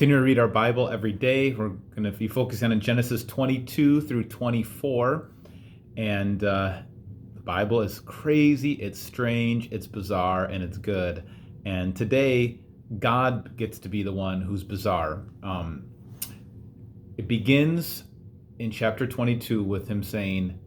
Continue to read our Bible every day. We're going to be focusing on Genesis 22 through 24. And the Bible is crazy, it's strange, it's bizarre, and it's good. And today, God gets to be the one who's bizarre. It begins in chapter 22 with him saying,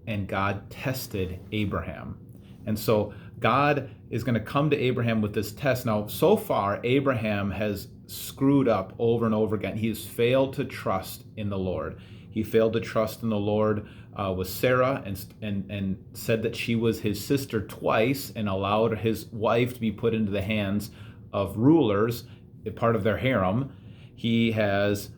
and God tested Abraham. And so God is going to come to Abraham with this test. Now, so far, Abraham has screwed up over and over again. He has failed to trust in the Lord. He failed to trust in the Lord with Sarah and said that she was his sister twice and allowed his wife to be put into the hands of rulers, a part of their harem. He has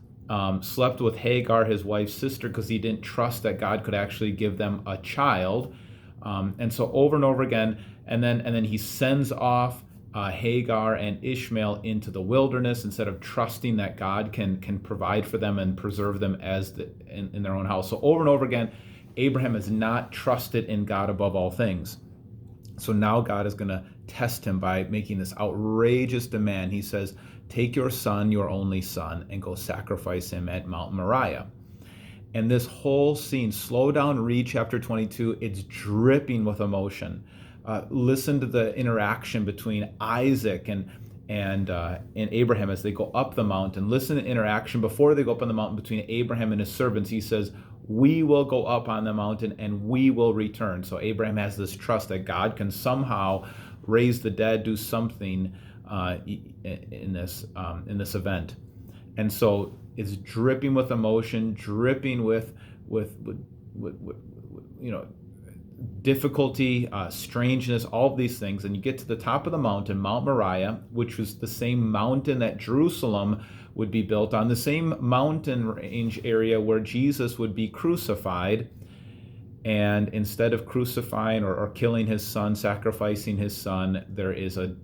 slept with Hagar, his wife's sister, because he didn't trust that God could actually give them a child. And so over and over again, and then he sends off Hagar and Ishmael into the wilderness instead of trusting that God can provide for them and preserve them as in their own house. So over and over again, Abraham has not trusted in God above all things. So now God is going to test him by making this outrageous demand. He says, take your son, your only son, and go sacrifice him at Mount Moriah. And this whole scene, slow down, read chapter 22, it's dripping with emotion. Listen to the interaction between Isaac and Abraham as they go up the mountain. Listen to the interaction before they go up on the mountain between Abraham and his servants. He says, we will go up on the mountain and we will return. So Abraham has this trust that God can somehow raise the dead, do something in this event. And so it's dripping with emotion, dripping with difficulty, strangeness, all of these things. And you get to the top of the mountain, Mount Moriah, which was the same mountain that Jerusalem would be built on, the same mountain range area where Jesus would be crucified. And instead of crucifying or killing his son, sacrificing his son, there is a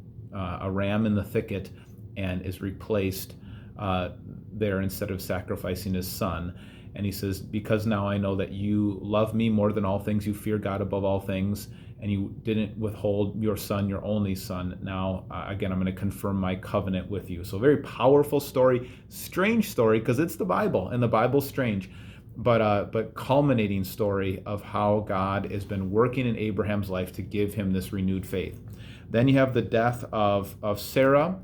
ram in the thicket and is replaced there instead of sacrificing his son. And he says, because now I know that you love me more than all things, you fear God above all things, and you didn't withhold your son, your only son. Now, again, I'm going to confirm my covenant with you. So very powerful story, strange story, because it's the Bible, and the Bible's strange, but culminating story of how God has been working in Abraham's life to give him this renewed faith. Then you have the death of Sarah,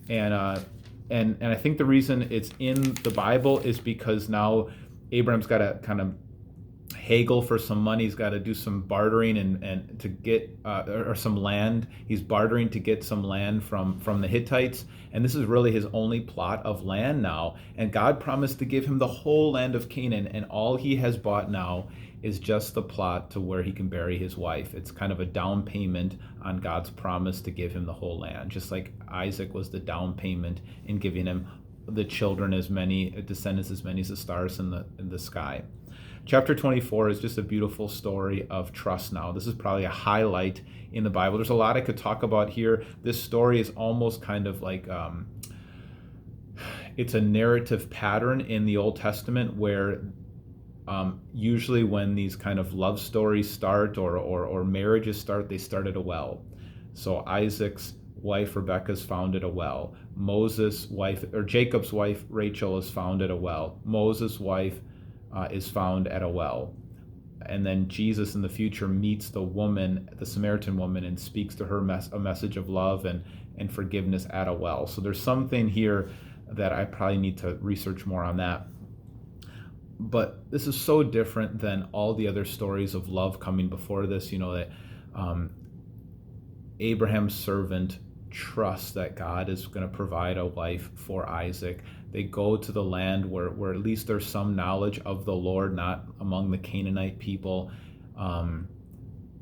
and I think the reason it's in the Bible is because now Abraham's got to kind of haggle for some money. He's got to do some bartering and to get or some land. He's bartering to get some land from the Hittites, and this is really his only plot of land now. And God promised to give him the whole land of Canaan, and all he has bought now is just the plot to where he can bury his wife. It's kind of a down payment on God's promise to give him the whole land, just like Isaac was the down payment in giving him the children, as many descendants as many as the stars in the sky. Chapter 24 is just a beautiful story of trust now. This is probably a highlight in the Bible. There's a lot I could talk about here. This story is almost kind of like it's a narrative pattern in the Old Testament where usually when these kind of love stories start or marriages start, they start at a well. So Isaac's wife Rebekah's found at a well. Jacob's wife Rachel is found at a well. Moses' wife is found at a well. And then Jesus in the future meets the woman, the Samaritan woman, and speaks to her a message of love and forgiveness at a well. So there's something here that I probably need to research more on that. But this is so different than all the other stories of love coming before this. You know, that Abraham's servant trusts that God is going to provide a wife for Isaac. They go to the land where at least there's some knowledge of the Lord, not among the Canaanite people. And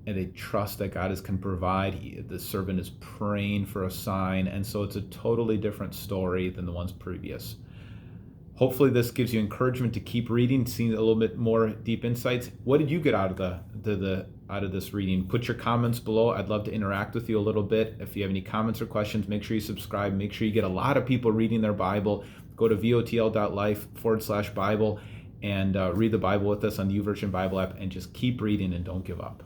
they trust that God can provide. The servant is praying for a sign. And so it's a totally different story than the ones previous. Hopefully this gives you encouragement to keep reading, seeing a little bit more deep insights. What did you get out of this reading? Put your comments below. I'd love to interact with you a little bit. If you have any comments or questions, make sure you subscribe. Make sure you get a lot of people reading their Bible. Go to votl.life/Bible and read the Bible with us on the YouVersion Bible app, and just keep reading and don't give up.